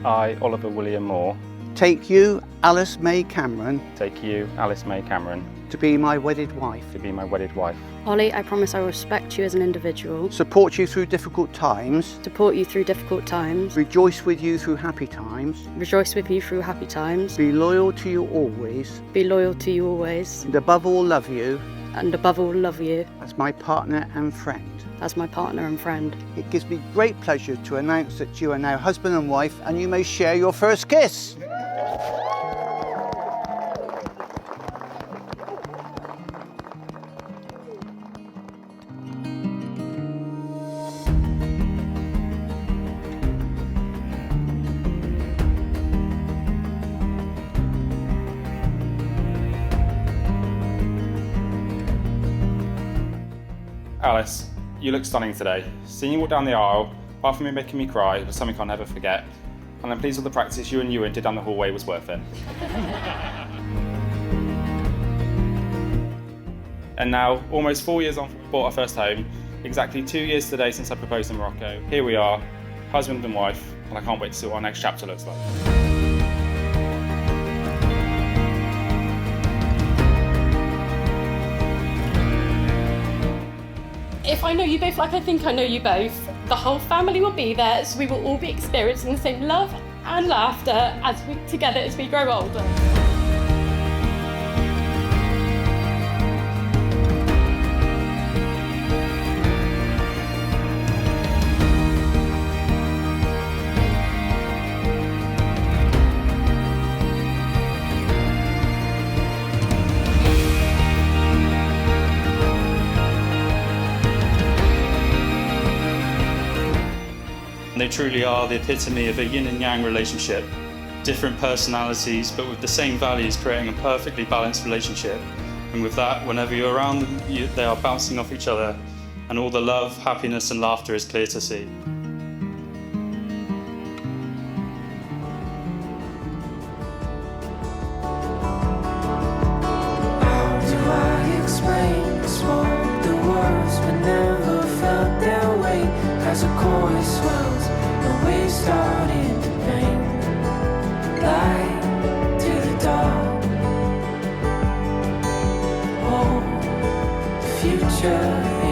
I, Oliver William Moore, take you, Alice May Cameron, take you, Alice May Cameron, to be my wedded wife. to be my wedded wife. Ollie, I promise I will respect you as an individual, Support you through difficult times. support you through difficult times, Rejoice with you through happy times. rejoice with you through happy times, Be loyal to you always. be loyal to you always, And above all, love you and above all love you as my partner and friend. as my partner and friend. It gives me great pleasure to announce that you are now husband and wife, and you may share your first kiss. Alice, you look stunning today. Seeing you walk down the aisle, apart from it making me cry, was something I'll never forget. And I'm pleased with the practice you and Ewan did down the hallway was worth it. And now, almost 4 years on, we bought our first home. Exactly 2 years today since I proposed in Morocco. Here we are, husband and wife, and I can't wait to see what our next chapter looks like. If I know you both like I think I know you both, the whole family will be there, so we will all be experiencing the same love and laughter together as we grow older. They truly are the epitome of a yin and yang relationship. Different personalities, but with the same values, creating a perfectly balanced relationship. And with that, whenever you're around them, they are bouncing off each other, and all the love, happiness and laughter is clear to see. How do I explain the smoke, the words but never felt their weight as a chord swells and waves starting to paint light to the dark. Oh, the future